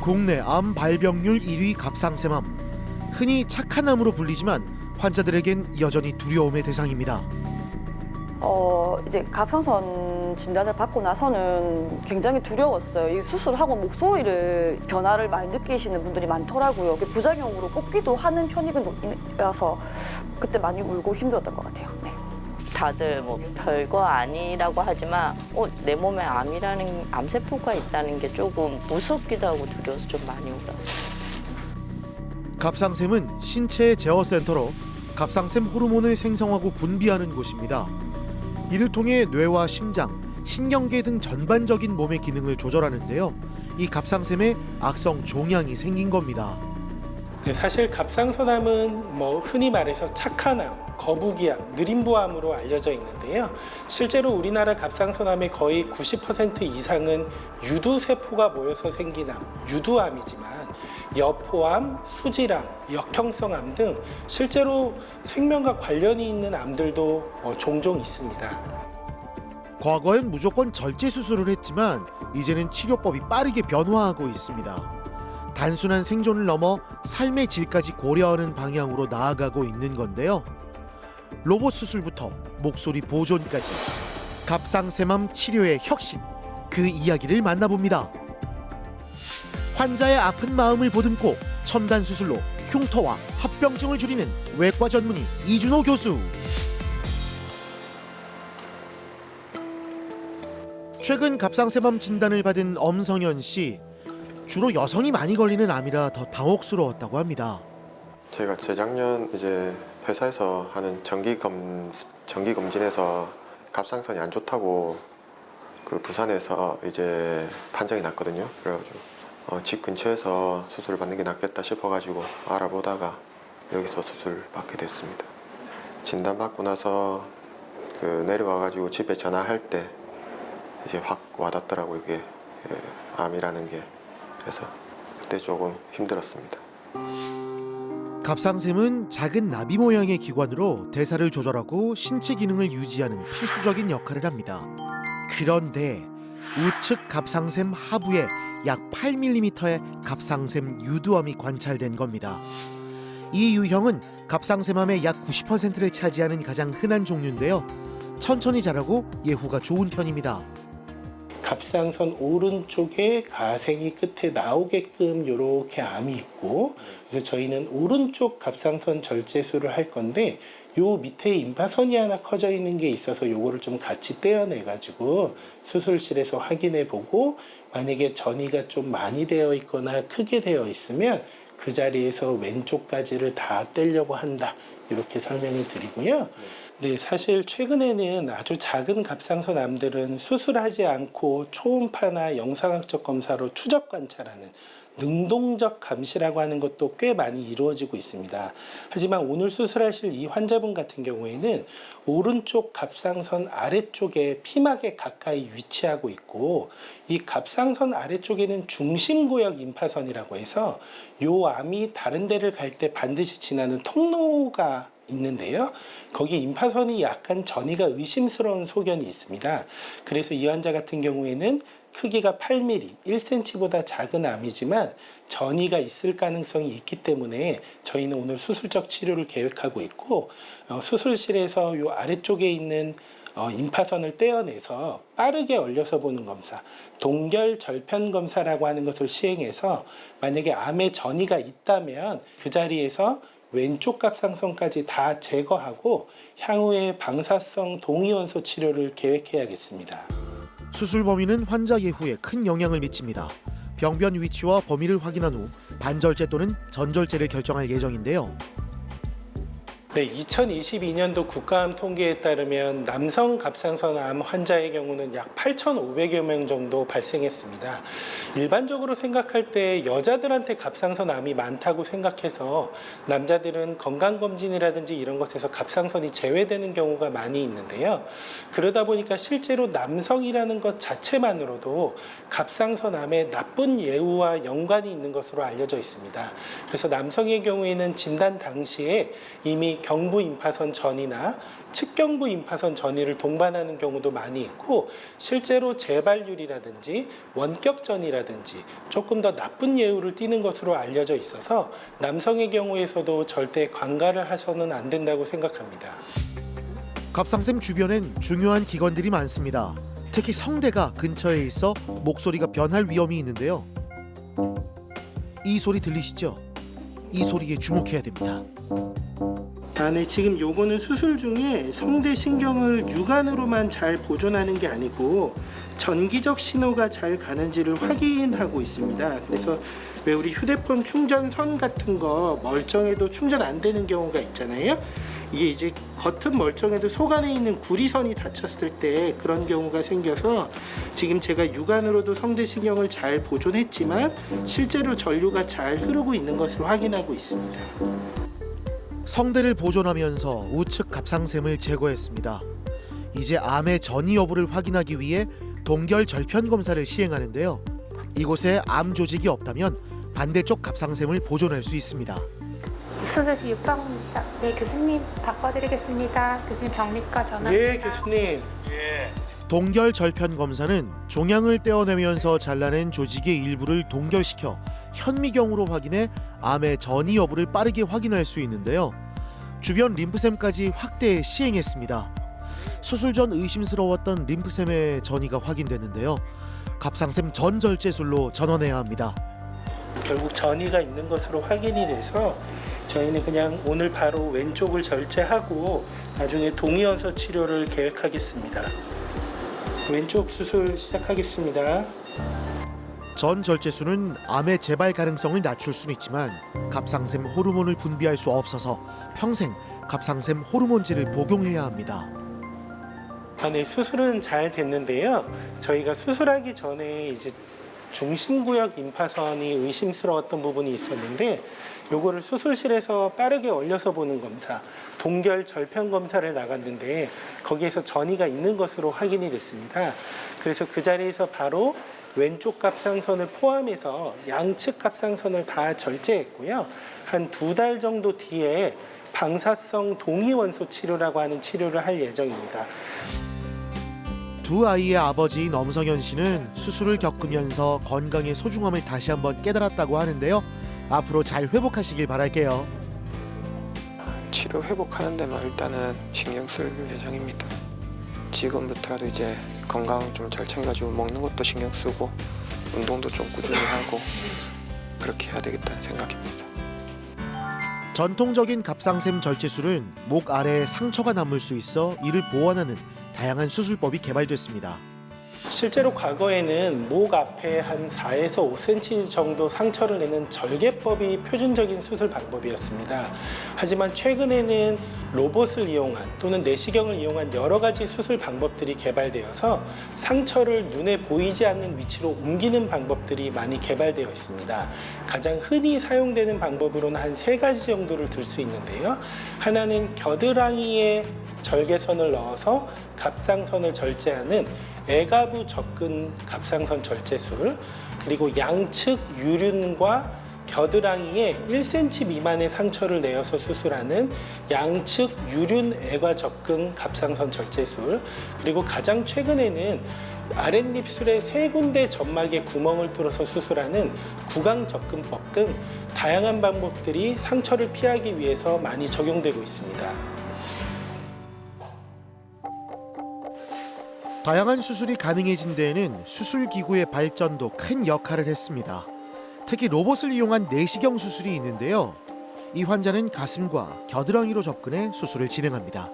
국내 암 발병률 1위 갑상샘암. 흔히 착한 암으로 불리지만 환자들에겐 여전히 두려움의 대상입니다. 이제 갑상선 진단을 받고 나서는 굉장히 두려웠어요. 이 수술하고 목소리를 변화를 많이 느끼시는 분들이 많더라고요. 부작용으로 꼽기도 하는 편이라서 그때 많이 울고 힘들었던 것 같아요. 네. 다들 뭐 별거 아니라고 하지만 내 몸에 암세포가 있다는 게 조금 무섭기도 하고 두려워서 좀 많이 울었어요. 갑상샘은 신체의 제어센터로 갑상샘 호르몬을 생성하고 분비하는 곳입니다. 이를 통해 뇌와 심장, 신경계 등 전반적인 몸의 기능을 조절하는데요. 이 갑상샘에 악성 종양이 생긴 겁니다. 네, 사실 갑상선암은 흔히 말해서 착한 암, 거북이암, 느림보암으로 알려져 있는데요. 실제로 우리나라 갑상선암의 거의 90% 이상은 유두세포가 모여서 생긴 암, 유두암이지만 여포암, 수질암, 역형성암 등 실제로 생명과 관련이 있는 암들도 종종 있습니다. 과거엔 무조건 절제 수술을 했지만 이제는 치료법이 빠르게 변화하고 있습니다. 단순한 생존을 넘어 삶의 질까지 고려하는 방향으로 나아가고 있는 건데요. 로봇 수술부터 목소리 보존까지 갑상샘암 치료의 혁신, 그 이야기를 만나봅니다. 환자의 아픈 마음을 보듬고 첨단 수술로 흉터와 합병증을 줄이는 외과 전문의 이준호 교수. 최근 갑상샘암 진단을 받은 엄성현 씨. 주로 여성이 많이 걸리는 암이라 더 당혹스러웠다고 합니다. 제가 재작년 회사에서 하는 정기 검진에서 갑상선이 안 좋다고 부산에서 판정이 났거든요. 그래가지고 집 근처에서 수술을 받는 게 낫겠다 싶어가지고 알아보다가 여기서 수술 받게 됐습니다. 진단 받고 나서 내려와가지고 집에 전화할 때 확 와닿더라고요. 이게 암이라는 게. 그래서 그때 조금 힘들었습니다. 갑상샘은 작은 나비 모양의 기관으로 대사를 조절하고 신체 기능을 유지하는 필수적인 역할을 합니다. 그런데 우측 갑상샘 하부에 약 8mm의 갑상샘 유두암이 관찰된 겁니다. 이 유형은 갑상샘암의 약 90%를 차지하는 가장 흔한 종류인데요. 천천히 자라고 예후가 좋은 편입니다. 갑상선 오른쪽에 가생이 끝에 나오게끔 이렇게 암이 있고, 그래서 저희는 오른쪽 갑상선 절제술을 할 건데 요 밑에 임파선이 하나 커져 있는 게 있어서 요거를 좀 같이 떼어내 가지고 수술실에서 확인해 보고, 만약에 전이가 좀 많이 되어 있거나 크게 되어 있으면 그 자리에서 왼쪽까지를 다 떼려고 한다, 이렇게 설명을 드리고요. 네, 사실 최근에는 아주 작은 갑상선 암들은 수술하지 않고 초음파나 영상학적 검사로 추적 관찰하는 능동적 감시라고 하는 것도 꽤 많이 이루어지고 있습니다. 하지만 오늘 수술하실 이 환자분 같은 경우에는 오른쪽 갑상선 아래쪽에 피막에 가까이 위치하고 있고, 이 갑상선 아래쪽에는 중심구역 임파선이라고 해서 요 암이 다른 데를 갈 때 반드시 지나는 통로가 있는데요. 거기 임파선이 약간 전이가 의심스러운 소견이 있습니다. 그래서 이 환자 같은 경우에는 크기가 8mm, 1cm보다 작은 암이지만 전이가 있을 가능성이 있기 때문에 저희는 오늘 수술적 치료를 계획하고 있고, 수술실에서 이 아래쪽에 있는 임파선을 떼어내서 빠르게 얼려서 보는 검사, 동결 절편 검사라고 하는 것을 시행해서 만약에 암에 전이가 있다면 그 자리에서 왼쪽 갑상선까지 다 제거하고 향후에 방사성 동위원소 치료를 계획해야겠습니다. 수술 범위는 환자 예후에 큰 영향을 미칩니다. 병변 위치와 범위를 확인한 후 반절제 또는 전절제를 결정할 예정인데요. 네, 2022년도 국가암 통계에 따르면 남성 갑상선암 환자의 경우는 약 8,500여 명 정도 발생했습니다. 일반적으로 생각할 때 여자들한테 갑상선암이 많다고 생각해서 남자들은 건강검진이라든지 이런 것에서 갑상선이 제외되는 경우가 많이 있는데요. 그러다 보니까 실제로 남성이라는 것 자체만으로도 갑상선암에 나쁜 예후와 연관이 있는 것으로 알려져 있습니다. 그래서 남성의 경우에는 진단 당시에 이미 경우에 경부 임파선 전이나 측경부 임파선 전이를 동반하는 경우도 많이 있고, 실제로 재발률이라든지 원격전이라든지 조금 더 나쁜 예우를 띠는 것으로 알려져 있어서 남성의 경우에서도 절대 관가를 하셔는 안 된다고 생각합니다. 갑상샘 주변엔 중요한 기관들이 많습니다. 특히 성대가 근처에 있어 목소리가 변할 위험이 있는데요. 이 소리 들리시죠? 이 소리에 주목해야 됩니다. 네, 지금 요거는 수술 중에 성대 신경을 육안으로만 잘 보존하는 게 아니고 전기적 신호가 잘 가는지를 확인하고 있습니다. 그래서 왜 우리 휴대폰 충전선 같은 거 멀쩡해도 충전 안 되는 경우가 있잖아요. 이게 이제 겉은 멀쩡해도 속 안에 있는 구리선이 닫혔을 때 그런 경우가 생겨서 지금 제가 육안으로도 성대신경을 잘 보존했지만 실제로 전류가 잘 흐르고 있는 것을 확인하고 있습니다. 성대를 보존하면서 우측 갑상샘을 제거했습니다. 이제 암의 전이 여부를 확인하기 위해 동결 절편 검사를 시행하는데요. 이곳에 암 조직이 없다면 반대쪽 갑상샘을 보존할 수 있습니다. 수술실 6방입니다. 네, 교수님 바꿔드리겠습니다. 교수님 병리과 전화. 예, 교수님. 동결 절편 검사는 종양을 떼어내면서 잘라낸 조직의 일부를 동결시켜 현미경으로 확인해 암의 전이 여부를 빠르게 확인할 수 있는데요. 주변 림프샘까지 확대 시행했습니다. 수술 전 의심스러웠던 림프샘의 전이가 확인됐는데요. 갑상샘 전절제술로 전환해야 합니다. 결국 전이가 있는 것으로 확인이 돼서 저희는 그냥 오늘 바로 왼쪽을 절제하고 나중에 동의어서 치료를 계획하겠습니다. 왼쪽 수술 시작하겠습니다. 전절제술은 암의 재발 가능성을 낮출 수는 있지만 갑상샘 호르몬을 분비할 수 없어서 평생 갑상샘 호르몬제를 복용해야 합니다. 네, 수술은 잘 됐는데요. 저희가 수술하기 전에 이제 중심구역 임파선이 의심스러웠던 부분이 있었는데 요거를 수술실에서 빠르게 얼려서 보는 검사, 동결 절편 검사를 나갔는데 거기에서 전이가 있는 것으로 확인이 됐습니다. 그래서 그 자리에서 바로 왼쪽 갑상선을 포함해서 양측 갑상선을 다 절제했고요. 한 2달 정도 뒤에 방사성 동위원소 치료라고 하는 치료를 할 예정입니다. 두 아이의 아버지인 엄성현 씨는 수술을 겪으면서 건강의 소중함을 다시 한번 깨달았다고 하는데요. 앞으로 잘 회복하시길 바랄게요. 치료 회복하는 데만 일단은 신경 쓸 예정입니다. 지금부터라도 이제 건강 좀 잘 챙겨가지고 먹는 것도 신경 쓰고 운동도 좀 꾸준히 하고 그렇게 해야 되겠다는 생각입니다. 전통적인 갑상샘 절제술은 목 아래에 상처가 남을 수 있어 이를 보완하는 다양한 수술법이 개발됐습니다. 실제로 과거에는 목 앞에 한 4에서 5cm 정도 상처를 내는 절개법이 표준적인 수술 방법이었습니다. 하지만 최근에는 로봇을 이용한 또는 내시경을 이용한 여러 가지 수술 방법들이 개발되어서 상처를 눈에 보이지 않는 위치로 옮기는 방법들이 많이 개발되어 있습니다. 가장 흔히 사용되는 방법으로는 한 3가지 정도를 들 수 있는데요. 하나는 겨드랑이에 절개선을 넣어서 갑상선을 절제하는 애가부 접근 갑상선 절제술, 그리고 양측 유륜과 겨드랑이에 1cm 미만의 상처를 내어서 수술하는 양측 유륜 애가 접근 갑상선 절제술, 그리고 가장 최근에는 아랫입술의 3군데 점막에 구멍을 뚫어서 수술하는 구강 접근법 등 다양한 방법들이 상처를 피하기 위해서 많이 적용되고 있습니다. 다양한 수술이 가능해진 데에는 수술기구의 발전도 큰 역할을 했습니다. 특히 로봇을 이용한 내시경 수술이 있는데요. 이 환자는 가슴과 겨드랑이로 접근해 수술을 진행합니다.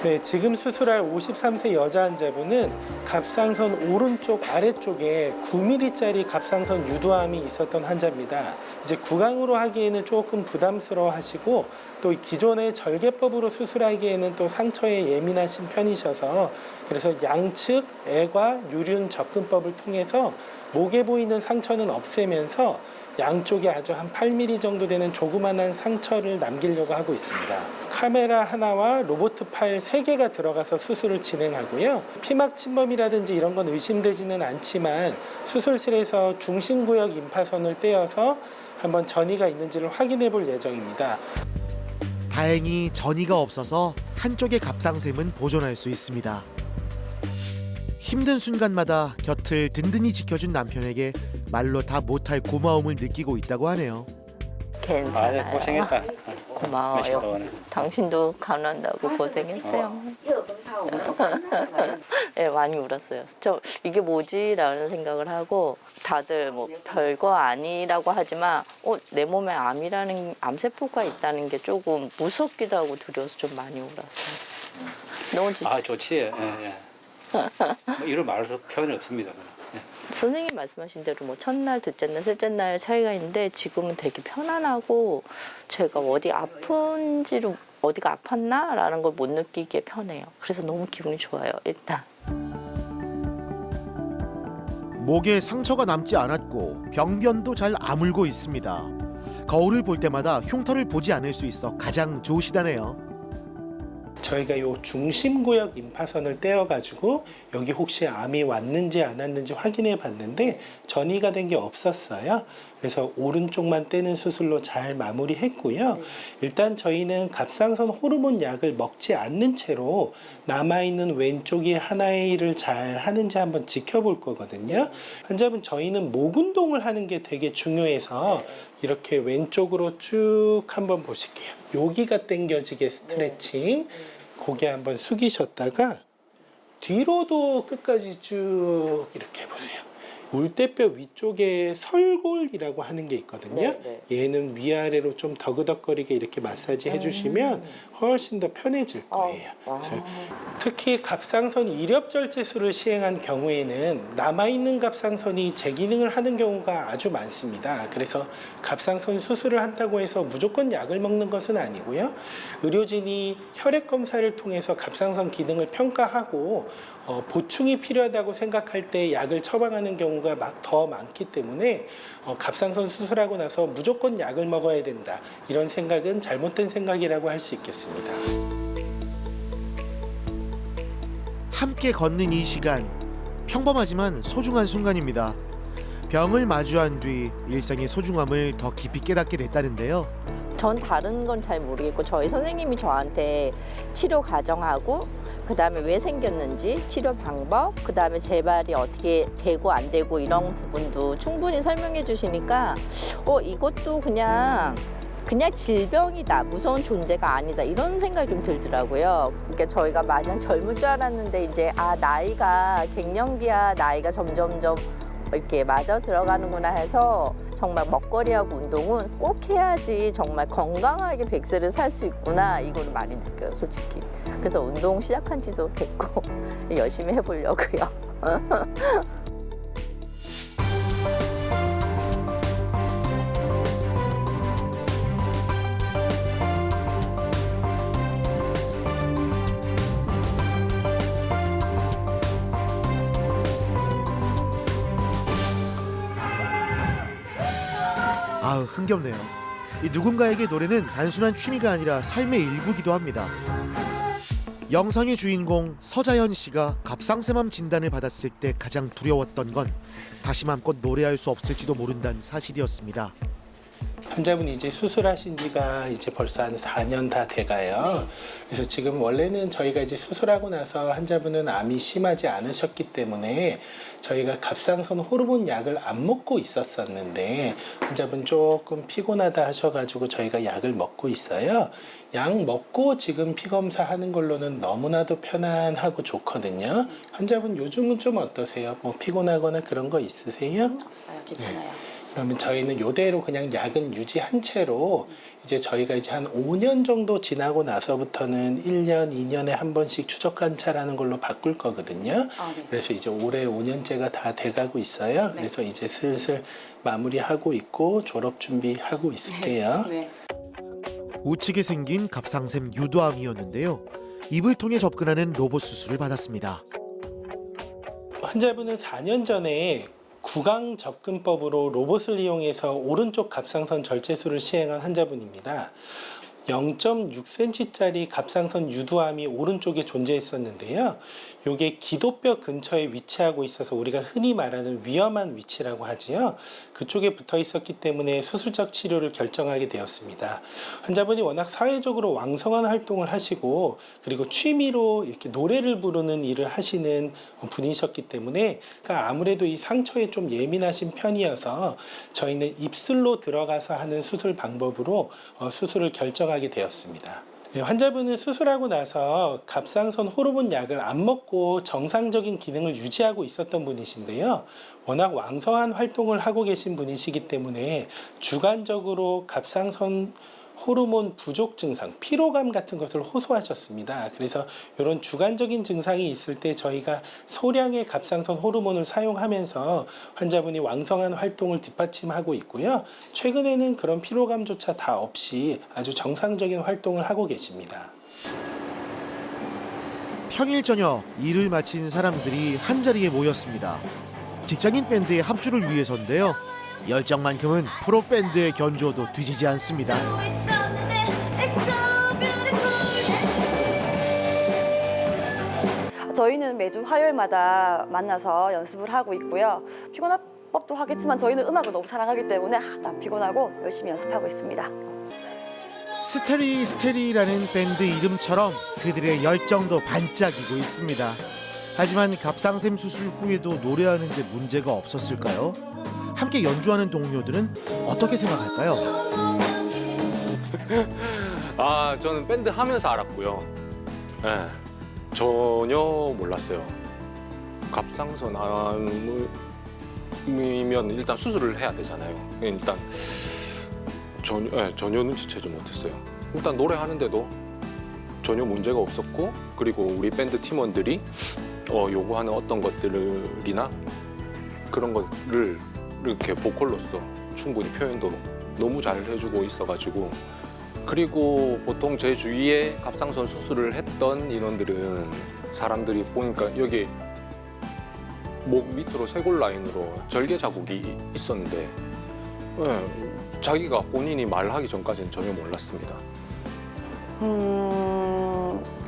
네, 지금 수술할 53세 여자 환자분은 갑상선 오른쪽 아래쪽에 9mm짜리 갑상선 유도암이 있었던 환자입니다. 이제 구강으로 하기에는 조금 부담스러워 하시고 또 기존의 절개법으로 수술하기에는 또 상처에 예민하신 편이셔서 그래서 양측 애과 유륜 접근법을 통해서 목에 보이는 상처는 없애면서 양쪽에 아주 한 8mm 정도 되는 조그만한 상처를 남기려고 하고 있습니다. 카메라 하나와 로보트 팔 3개가 들어가서 수술을 진행하고요. 피막 침범이라든지 이런 건 의심되지는 않지만 수술실에서 중심구역 임파선을 떼어서 한번 전이가 있는지를 확인해 볼 예정입니다. 다행히 전이가 없어서 한쪽의 갑상샘은 보존할 수 있습니다. 힘든 순간마다 곁을 든든히 지켜준 남편에게 말로 다 못할 고마움을 느끼고 있다고 하네요. 괜찮아요. 고생했다. 고마워요. 당신도 간호한다고 고생했어요. 네, 많이 울었어요. 저 이게 뭐지라는 생각을 하고 다들 뭐 별거 아니라고 하지만 내 몸에 암세포가 있다는 게 조금 무섭기도 하고 두려워서 좀 많이 울었어요. 너무 좋죠. 아 좋지. 예, 예. 뭐 이런 말을 표현이 없습니다. 선생님 말씀하신 대로 뭐 첫날, 둘째 날, 셋째 날 차이가 있는데 지금은 되게 편안하고 제가 어디가 아팠나라는 걸 못 느끼게 편해요. 그래서 너무 기분이 좋아요. 일단. 목에 상처가 남지 않았고 병변도 잘 아물고 있습니다. 거울을 볼 때마다 흉터를 보지 않을 수 있어 가장 좋으시다네요. 저희가 요 중심구역 임파선을 떼어가지고 여기 혹시 암이 왔는지 안 왔는지 확인해 봤는데 전이가 된 게 없었어요. 그래서 오른쪽만 떼는 수술로 잘 마무리했고요. 일단 저희는 갑상선 호르몬 약을 먹지 않는 채로 남아있는 왼쪽이 하나의 일을 잘 하는지 한번 지켜볼 거거든요. 환자분 저희는 목 운동을 하는 게 되게 중요해서 이렇게 왼쪽으로 쭉 한번 보실게요. 여기가 당겨지게 스트레칭. 고개 한번 숙이셨다가 뒤로도 끝까지 쭉 이렇게 해보세요. 물대뼈 위쪽에 설골이라고 하는 게 있거든요. 얘는 위아래로 좀 더그덕거리게 이렇게 마사지 해주시면 훨씬 더 편해질 거예요. 그래서 특히 갑상선 이렵절제술을 시행한 경우에는 남아있는 갑상선이 재기능을 하는 경우가 아주 많습니다. 그래서 갑상선 수술을 한다고 해서 무조건 약을 먹는 것은 아니고요. 의료진이 혈액 검사를 통해서 갑상선 기능을 평가하고 보충이 필요하다고 생각할 때 약을 처방하는 경우가 더 많기 때문에 갑상선 수술하고 나서 무조건 약을 먹어야 된다. 이런 생각은 잘못된 생각이라고 할 수 있겠습니다. 함께 걷는 이 시간, 평범하지만 소중한 순간입니다. 병을 마주한 뒤 일상의 소중함을 더 깊이 깨닫게 됐다는데요. 전 다른 건 잘 모르겠고 저희 선생님이 저한테 치료 과정하고 그다음에 왜 생겼는지 치료 방법 그다음에 재발이 어떻게 되고 안 되고 이런 부분도 충분히 설명해 주시니까 이것도 그냥 질병이다 무서운 존재가 아니다 이런 생각이 좀 들더라고요. 그러니까 저희가 마냥 젊을 줄 알았는데 이제 나이가 갱년기야 나이가 점점점 이렇게 맞아 들어가는구나 해서 정말 먹거리하고 운동은 꼭 해야지 정말 건강하게 100세를 살 수 있구나 이거를 많이 느껴요 솔직히. 그래서 운동 시작한 지도 됐고 열심히 해보려고요. 아우 흥겹네요. 이 누군가에게 노래는 단순한 취미가 아니라 삶의 일부기도 합니다. 영상의 주인공 서자연 씨가 갑상샘암 진단을 받았을 때 가장 두려웠던 건 다시 마음껏 노래할 수 없을지도 모른다는 사실이었습니다. 환자분이 이제 수술하신 지가 이제 벌써 한 4년 다 돼가요. 그래서 지금 원래는 저희가 이제 수술하고 나서 환자분은 암이 심하지 않으셨기 때문에 저희가 갑상선 호르몬 약을 안 먹고 있었었는데 환자분 조금 피곤하다 하셔가지고 저희가 약을 먹고 있어요. 약 먹고 지금 피검사 하는 걸로는 너무나도 편안하고 좋거든요. 환자분 요즘은 좀 어떠세요? 뭐 피곤하거나 그런 거 있으세요? 없어요. 괜찮아요. 그러면 저희는 이대로 그냥 약은 유지한 채로 이제 저희가 이제 한 5년 정도 지나고 나서부터는 1년, 2년에 한 번씩 추적 관찰하는 걸로 바꿀 거거든요. 네. 그래서 이제 올해 5년째가 다 돼가고 있어요. 네. 그래서 이제 슬슬 마무리하고 있고 졸업 준비하고 있을게요. 네. 우측에 생긴 갑상샘 유도암이었는데요. 입을 통해 접근하는 로봇 수술을 받았습니다. 환자분은 4년 전에 구강 접근법으로 로봇을 이용해서 오른쪽 갑상선 절제술을 시행한 환자분입니다. 0.6cm짜리 갑상선 유두암이 오른쪽에 존재했었는데요. 이게 기도뼈 근처에 위치하고 있어서 우리가 흔히 말하는 위험한 위치라고 하지요. 그쪽에 붙어 있었기 때문에 수술적 치료를 결정하게 되었습니다. 환자분이 워낙 사회적으로 왕성한 활동을 하시고 그리고 취미로 이렇게 노래를 부르는 일을 하시는 분이셨기 때문에 그러니까 아무래도 이 상처에 좀 예민하신 편이어서 저희는 입술로 들어가서 하는 수술 방법으로 수술을 결정하게 되었습니다. 네, 환자분은 수술하고 나서 갑상선 호르몬 약을 안 먹고 정상적인 기능을 유지하고 있었던 분이신데요. 워낙 왕성한 활동을 하고 계신 분이시기 때문에 주관적으로 갑상선 호르몬 부족 증상, 피로감 같은 것을 호소하셨습니다. 그래서 이런 주관적인 증상이 있을 때 저희가 소량의 갑상선 호르몬을 사용하면서 환자분이 왕성한 활동을 뒷받침하고 있고요. 최근에는 그런 피로감조차 다 없이 아주 정상적인 활동을 하고 계십니다. 평일 저녁 일을 마친 사람들이 한자리에 모였습니다. 직장인 밴드의 합주를 위해서인데요. 열정만큼은 프로 밴드의 견주어도 뒤지지 않습니다. 저희는 매주 화요일마다 만나서 연습을 하고 있고요. 피곤할 법도 하겠지만 저희는 음악을 너무 사랑하기 때문에 안 피곤하고 열심히 연습하고 있습니다. 스테리라는 밴드 이름처럼 그들의 열정도 반짝이고 있습니다. 하지만 갑상샘 수술 후에도 노래하는데 문제가 없었을까요? 함께 연주하는 동료들은 어떻게 생각할까요? 저는 밴드 하면서 알았고요. 네, 전혀 몰랐어요. 갑상선 암이면 일단 수술을 해야 되잖아요. 일단 전혀 눈치채지 못했어요. 일단 노래하는데도 전혀 문제가 없었고, 그리고 우리 밴드 팀원들이 요구하는 어떤 것들이나 그런 것을 이렇게 보컬로서 충분히 표현도 너무 잘 해주고 있어가지고, 그리고 보통 제 주위에 갑상선 수술을 했던 인원들은 사람들이 보니까 여기 목 밑으로 쇄골 라인으로 절개 자국이 있었는데 자기가 본인이 말하기 전까지는 전혀 몰랐습니다.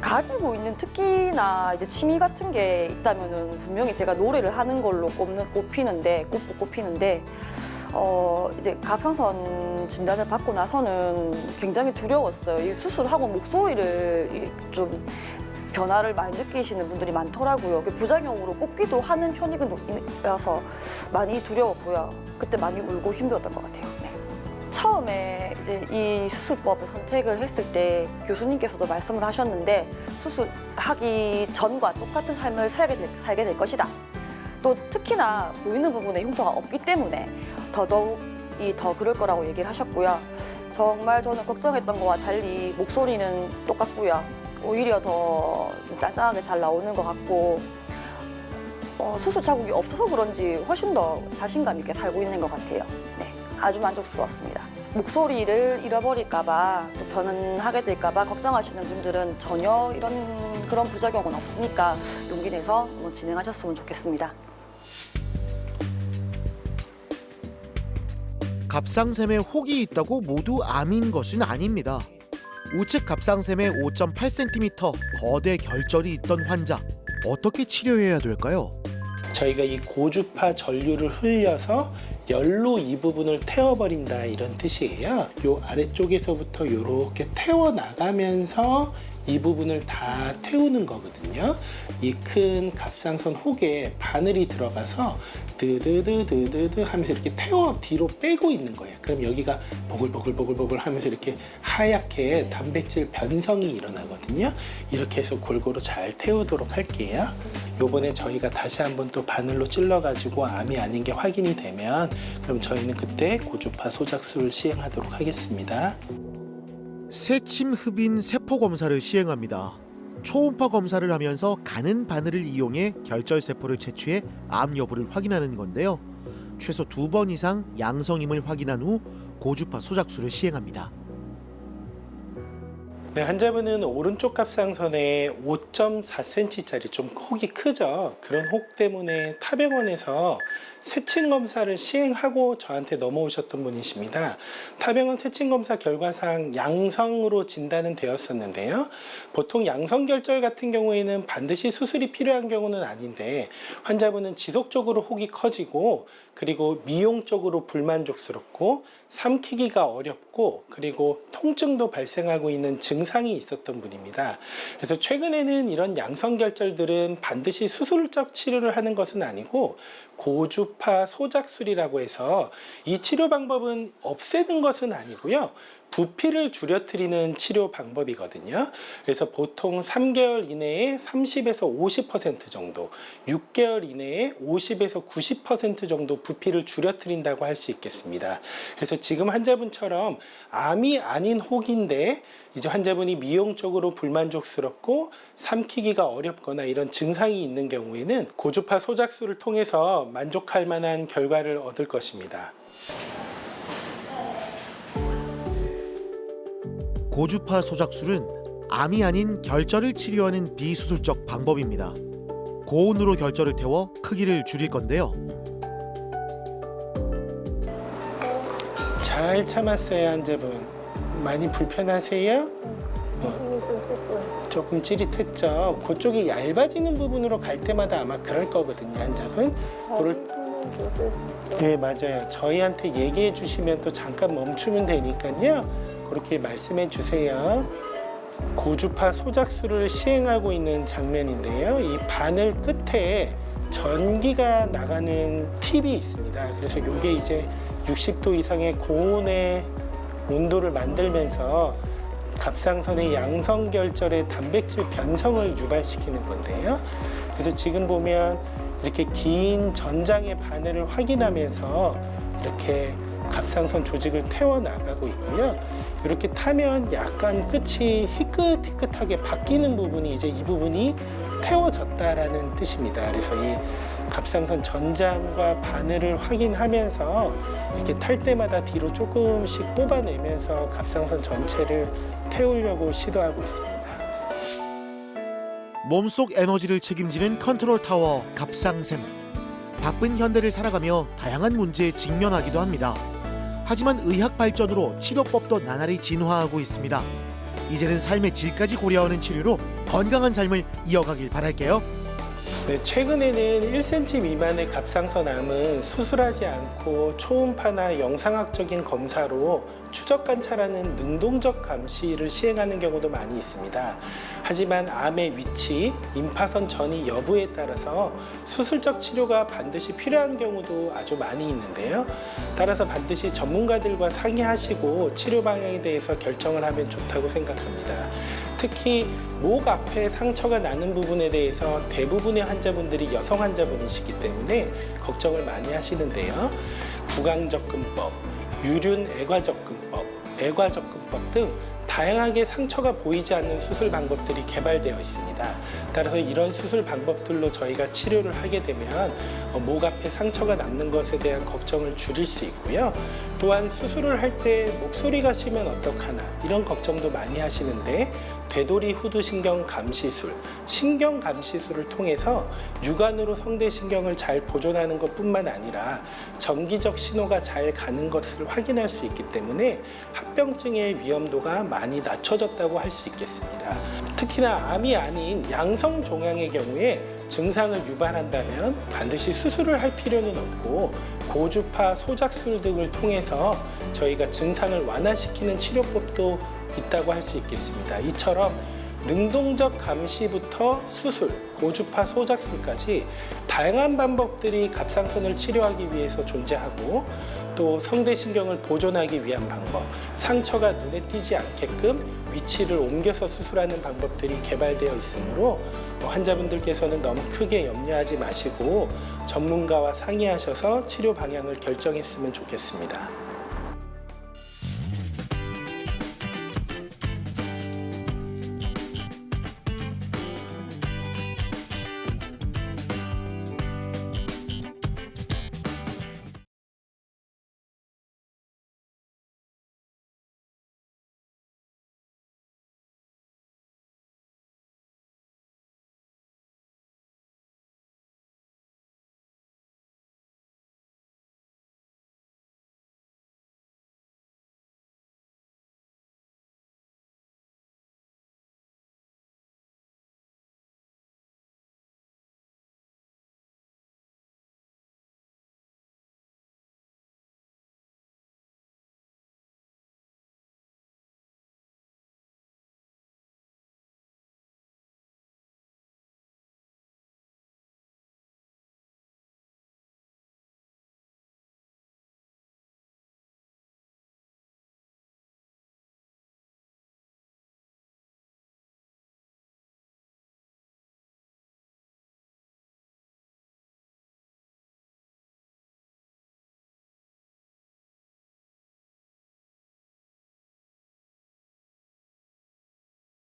가지고 있는 특기나 이제 취미 같은 게 있다면은 분명히 제가 노래를 하는 걸로 꼽히는데 이제 갑상선 진단을 받고 나서는 굉장히 두려웠어요. 이 수술하고 목소리를 좀 변화를 많이 느끼시는 분들이 많더라고요. 부작용으로 꼽기도 하는 편이라서 많이 두려웠고요. 그때 많이 울고 힘들었던 것 같아요. 네. 처음에 이제 이 수술법을 선택을 했을 때 교수님께서도 말씀을 하셨는데 수술하기 전과 똑같은 삶을 살게 될 것이다. 또 특히나 보이는 부분에 흉터가 없기 때문에 더더욱이 더 그럴 거라고 얘기를 하셨고요. 정말 저는 걱정했던 거와 달리 목소리는 똑같고요. 오히려 더 좀 짱짱하게 잘 나오는 것 같고 수술 자국이 없어서 그런지 훨씬 더 자신감 있게 살고 있는 것 같아요. 네, 아주 만족스러웠습니다. 목소리를 잃어버릴까 봐 또 변하게 될까 봐 걱정하시는 분들은 전혀 그런 부작용은 없으니까 용기 내서 한번 진행하셨으면 좋겠습니다. 갑상샘에 혹이 있다고 모두 암인 것은 아닙니다. 우측 갑상샘에 5.8cm 거대 결절이 있던 환자, 어떻게 치료해야 될까요? 저희가 이 고주파 전류를 흘려서 열로 이 부분을 태워버린다 이런 뜻이에요. 요 아래쪽에서부터 이렇게 태워나가면서 이 부분을 다 태우는 거거든요. 이 큰 갑상선 혹에 바늘이 들어가서 드드드드드드 하면서 이렇게 태워 뒤로 빼고 있는 거예요. 그럼 여기가 보글보글보글보글 하면서 이렇게 하얗게 단백질 변성이 일어나거든요. 이렇게 해서 골고루 잘 태우도록 할게요. 요번에 저희가 다시 한번 또 바늘로 찔러가지고 암이 아닌 게 확인이 되면 그럼 저희는 그때 고주파 소작술을 시행하도록 하겠습니다. 새침 흡인 세포 검사를 시행합니다. 초음파 검사를 하면서 가는 바늘을 이용해 결절 세포를 채취해 암 여부를 확인하는 건데요. 최소 2번 이상 양성임을 확인한 후 고주파 소작술을 시행합니다. 네, 환자분은 오른쪽 갑상선에 5.4cm짜리 좀 혹이 크죠. 그런 혹 때문에 타병원에서 쇠침 검사를 시행하고 저한테 넘어오셨던 분이십니다. 타병원 쇠침 검사 결과상 양성으로 진단은 되었었는데요. 보통 양성결절 같은 경우에는 반드시 수술이 필요한 경우는 아닌데 환자분은 지속적으로 혹이 커지고 그리고 미용적으로 불만족스럽고 삼키기가 어렵고 그리고 통증도 발생하고 있는 증상이 있었던 분입니다. 그래서 최근에는 이런 양성결절들은 반드시 수술적 치료를 하는 것은 아니고 고주파 소작술이라고 해서 이 치료 방법은 없애는 것은 아니고요. 부피를 줄여드리는 치료 방법이거든요. 그래서 보통 3개월 이내에 30에서 50% 정도, 6개월 이내에 50에서 90% 정도 부피를 줄여드린다고 할 수 있겠습니다. 그래서 지금 환자분처럼 암이 아닌 혹인데 이제 환자분이 미용적으로 불만족스럽고 삼키기가 어렵거나 이런 증상이 있는 경우에는 고주파 소작술을 통해서 만족할 만한 결과를 얻을 것입니다. 고주파 소작술은 암이 아닌 결절을 치료하는 비수술적 방법입니다. 고온으로 결절을 태워 크기를 줄일 건데요. 잘 참았어요, 환자분. 많이 불편하세요? 힘이 좀 셌어요. 조금 찌릿했죠. 그쪽이 얇아지는 부분으로 갈 때마다 아마 그럴 거거든요, 환자분. 그럴 힘은 좀 셌어요. 네, 맞아요. 저희한테 얘기해 주시면 또 잠깐 멈추면 되니까요. 그렇게 말씀해 주세요. 고주파 소작술을 시행하고 있는 장면인데요. 이 바늘 끝에 전기가 나가는 팁이 있습니다. 그래서 이게 이제 60도 이상의 고온의 온도를 만들면서 갑상선의 양성결절의 단백질 변성을 유발시키는 건데요. 그래서 지금 보면 이렇게 긴 전장의 바늘을 확인하면서 이렇게 갑상선 조직을 태워 나가고 있고요. 이렇게 타면 약간 끝이 희끗희끗하게 바뀌는 부분이 이제 이 부분이 태워졌다라는 뜻입니다. 그래서 이 갑상선 전장과 바늘을 확인하면서 이렇게 탈 때마다 뒤로 조금씩 뽑아내면서 갑상선 전체를 태우려고 시도하고 있습니다. 몸속 에너지를 책임지는 컨트롤 타워 갑상샘. 바쁜 현대를 살아가며 다양한 문제에 직면하기도 합니다. 하지만 의학 발전으로 치료법도 나날이 진화하고 있습니다. 이제는 삶의 질까지 고려하는 치료로 건강한 삶을 이어가길 바랄게요. 네, 최근에는 1cm 미만의 갑상선암은 수술하지 않고 초음파나 영상학적인 검사로 추적 관찰하는 능동적 감시를 시행하는 경우도 많이 있습니다. 하지만 암의 위치, 임파선 전이 여부에 따라서 수술적 치료가 반드시 필요한 경우도 아주 많이 있는데요. 따라서 반드시 전문가들과 상의하시고 치료 방향에 대해서 결정을 하면 좋다고 생각합니다. 특히 목 앞에 상처가 나는 부분에 대해서 대부분의 환자분들이 여성 환자분이시기 때문에 걱정을 많이 하시는데요. 구강접근법, 유륜 애과접근법, 애과접근법 등 다양하게 상처가 보이지 않는 수술 방법들이 개발되어 있습니다. 따라서 이런 수술 방법들로 저희가 치료를 하게 되면 목 앞에 상처가 남는 것에 대한 걱정을 줄일 수 있고요. 또한 수술을 할 때 목소리가 쉬면 어떡하나 이런 걱정도 많이 하시는데 되돌이 후두신경 감시술, 신경 감시술을 통해서 육안으로 성대신경을 잘 보존하는 것뿐만 아니라 정기적 신호가 잘 가는 것을 확인할 수 있기 때문에 합병증의 위험도가 많이 낮춰졌다고 할 수 있겠습니다. 특히나 암이 아닌 양성 종양의 경우에 증상을 유발한다면 반드시 수술을 할 필요는 없고 고주파 소작술 등을 통해서 저희가 증상을 완화시키는 치료법도 있다고 할 수 있겠습니다. 이처럼 능동적 감시부터 수술, 고주파 소작술까지 다양한 방법들이 갑상선을 치료하기 위해서 존재하고 또 성대신경을 보존하기 위한 방법, 상처가 눈에 띄지 않게끔 위치를 옮겨서 수술하는 방법들이 개발되어 있으므로 환자분들께서는 너무 크게 염려하지 마시고 전문가와 상의하셔서 치료 방향을 결정했으면 좋겠습니다.